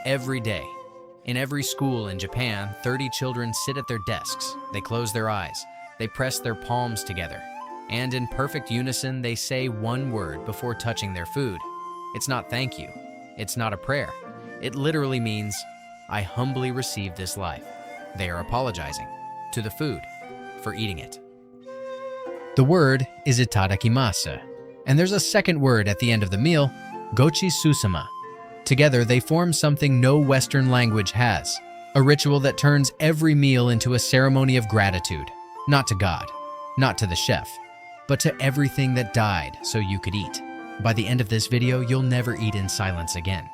Every day, in every school in Japan, 30 children sit at their desks. They close their eyes. They press their palms together. And in perfect unison, they say one word before touching their food. It's not thank you. It's not a prayer. It literally means, I humbly receive this life. They are apologizing to the food for eating it. The word is Itadakimasu. And there's a second word at the end of the meal, gochi-susama. Together, they form something no Western language has, a ritual that turns every meal into a ceremony of gratitude, not to God, not to the chef, but to everything that died so you could eat. By the end of this video, you'll never eat in silence again.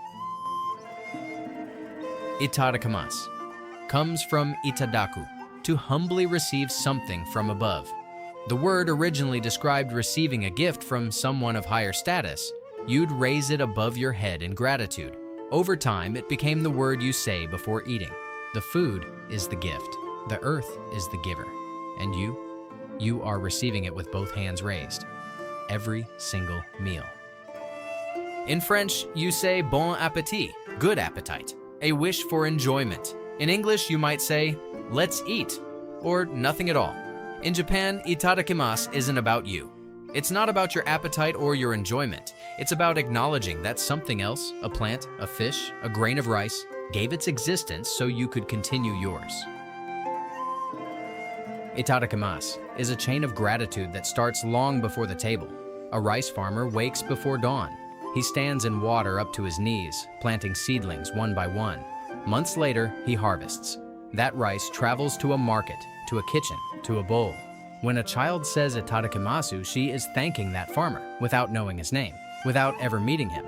Itadakimasu comes from itadaku, to humbly receive something from above. The word originally described receiving a gift from someone of higher status. You'd raise it above your head in gratitude. Over time, it became the word you say before eating. The food is the gift. The earth is the giver. And you are receiving it with both hands raised. Every single meal. In French, you say bon appétit, good appetite, a wish for enjoyment. In English, you might say, let's eat, or nothing at all. In Japan, itadakimasu isn't about you. It's not about your appetite or your enjoyment. It's about acknowledging that something else, a plant, a fish, a grain of rice, gave its existence so you could continue yours. Itadakimasu is a chain of gratitude that starts long before the table. A rice farmer wakes before dawn. He stands in water up to his knees, planting seedlings one by one. Months later, he harvests. That rice travels to a market, to a kitchen, to a bowl. When a child says Itadakimasu, she is thanking that farmer without knowing his name, without ever meeting him.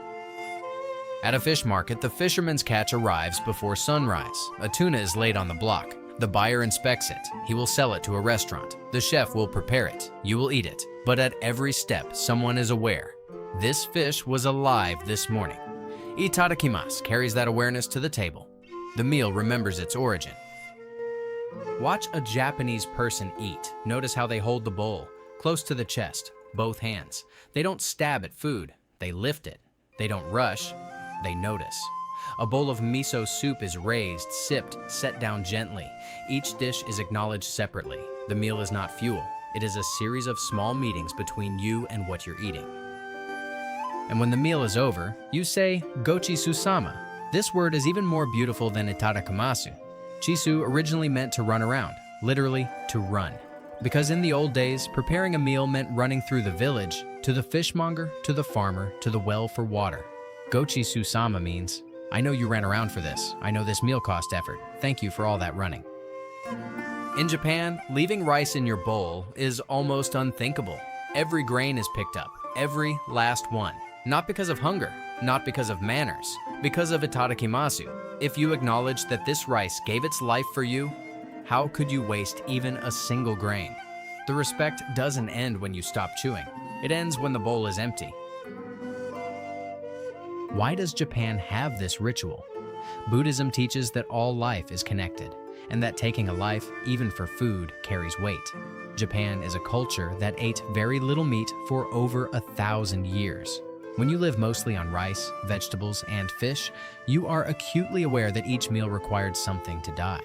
At a fish market, the fisherman's catch arrives before sunrise. A tuna is laid on the block. The buyer inspects it. He will sell it to a restaurant. The chef will prepare it. You will eat it. But at every step, someone is aware. This fish was alive this morning. Itadakimasu carries that awareness to the table. The meal remembers its origin. Watch a Japanese person eat. Notice how they hold the bowl, close to the chest, both hands. They don't stab at food, they lift it. They don't rush, they notice. A bowl of miso soup is raised, sipped, set down gently. Each dish is acknowledged separately. The meal is not fuel. It is a series of small meetings between you and what you're eating. And when the meal is over, you say, gochi-susama. This word is even more beautiful than itadakimasu. Chisu originally meant to run around, literally to run. Because in the old days, preparing a meal meant running through the village, to the fishmonger, to the farmer, to the well for water. Gochi-susama means, I know you ran around for this. I know this meal cost effort. Thank you for all that running. In Japan, leaving rice in your bowl is almost unthinkable. Every grain is picked up, every last one. Not because of hunger, not because of manners, because of itadakimasu. If you acknowledge that this rice gave its life for you, how could you waste even a single grain? The respect doesn't end when you stop chewing. It ends when the bowl is empty. Why does Japan have this ritual? Buddhism teaches that all life is connected, and that taking a life, even for food, carries weight. Japan is a culture that ate very little meat for over 1,000 years. When you live mostly on rice, vegetables, and fish, you are acutely aware that each meal required something to die.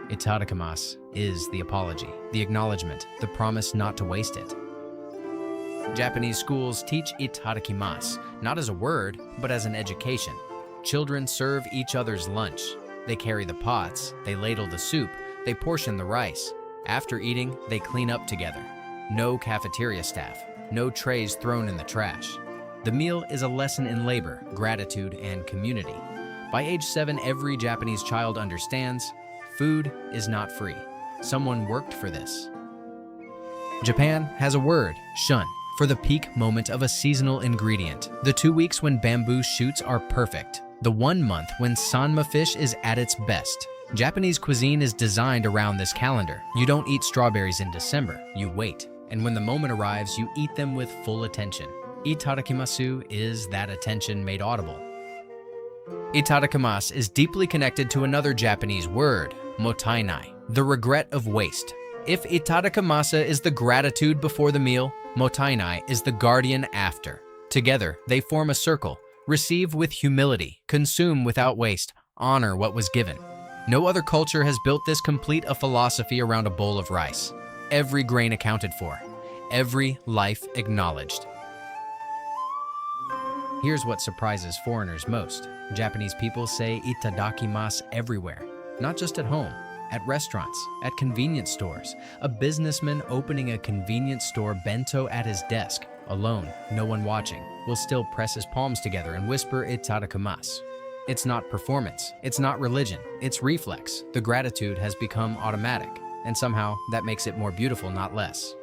Itadakimasu is the apology, the acknowledgement, the promise not to waste it. Japanese schools teach itadakimasu not as a word, but as an education. Children serve each other's lunch. They carry the pots, they ladle the soup, they portion the rice. After eating, they clean up together. No cafeteria staff, no trays thrown in the trash. The meal is a lesson in labor, gratitude, and community. By age 7, every Japanese child understands food is not free. Someone worked for this. Japan has a word, shun, for the peak moment of a seasonal ingredient. The 2 weeks when bamboo shoots are perfect. The 1 month when sanma fish is at its best. Japanese cuisine is designed around this calendar. You don't eat strawberries in December, you wait. And when the moment arrives, you eat them with full attention. Itadakimasu is that attention made audible. Itadakimasu is deeply connected to another Japanese word, mottainai, the regret of waste. If itadakimasu is the gratitude before the meal, Mottainai is the guardian after. Together, they form a circle. Receive with humility, consume without waste, honor what was given. No other culture has built this complete a philosophy around a bowl of rice. Every grain accounted for, every life acknowledged. Here's what surprises foreigners most. Japanese people say Itadakimasu everywhere, not just at home, at restaurants, at convenience stores. A businessman opening a convenience store bento at his desk, alone, no one watching, will still press his palms together and whisper Itadakimasu. It's not performance, it's not religion, it's reflex. The gratitude has become automatic, and somehow that makes it more beautiful, not less.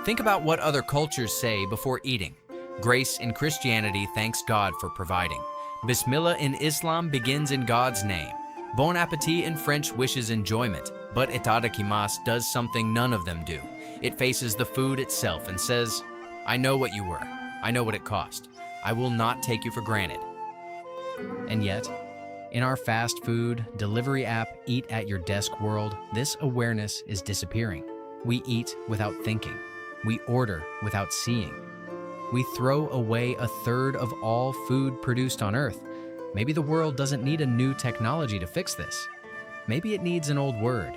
Think about what other cultures say before eating. Grace in Christianity thanks God for providing. Bismillah in Islam begins in God's name. Bon appetit in French wishes enjoyment, but Itadakimasu does something none of them do. It faces the food itself and says, I know what you were. I know what it cost. I will not take you for granted. And yet, in our fast food, delivery app, eat at your desk world, this awareness is disappearing. We eat without thinking. We order without seeing. We throw away a third of all food produced on Earth. Maybe the world doesn't need a new technology to fix this. Maybe it needs an old word,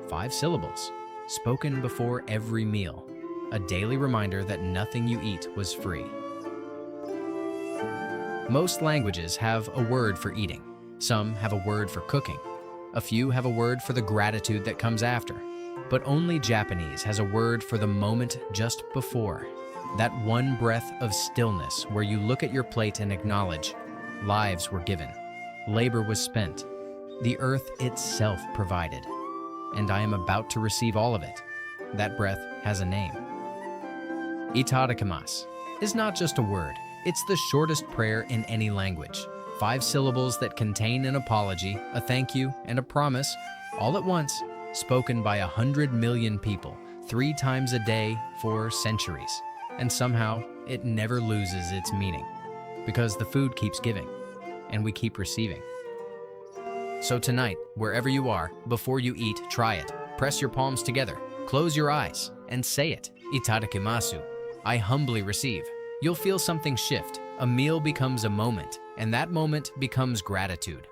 5 syllables, spoken before every meal. A daily reminder that nothing you eat was free. Most languages have a word for eating. Some have a word for cooking. A few have a word for the gratitude that comes after. But only Japanese has a word for the moment just before. That one breath of stillness where you look at your plate and acknowledge, lives were given, labor was spent, the earth itself provided, and I am about to receive all of it. That breath has a name. Itadakimasu is not just a word, it's the shortest prayer in any language. 5 syllables that contain an apology, a thank you, and a promise, all at once, spoken by 100 million people, 3 times a day for centuries. And somehow, it never loses its meaning, because the food keeps giving, and we keep receiving. So tonight, wherever you are, before you eat, try it. Press your palms together, close your eyes, and say it. Itadakimasu. I humbly receive. You'll feel something shift. A meal becomes a moment, and that moment becomes gratitude.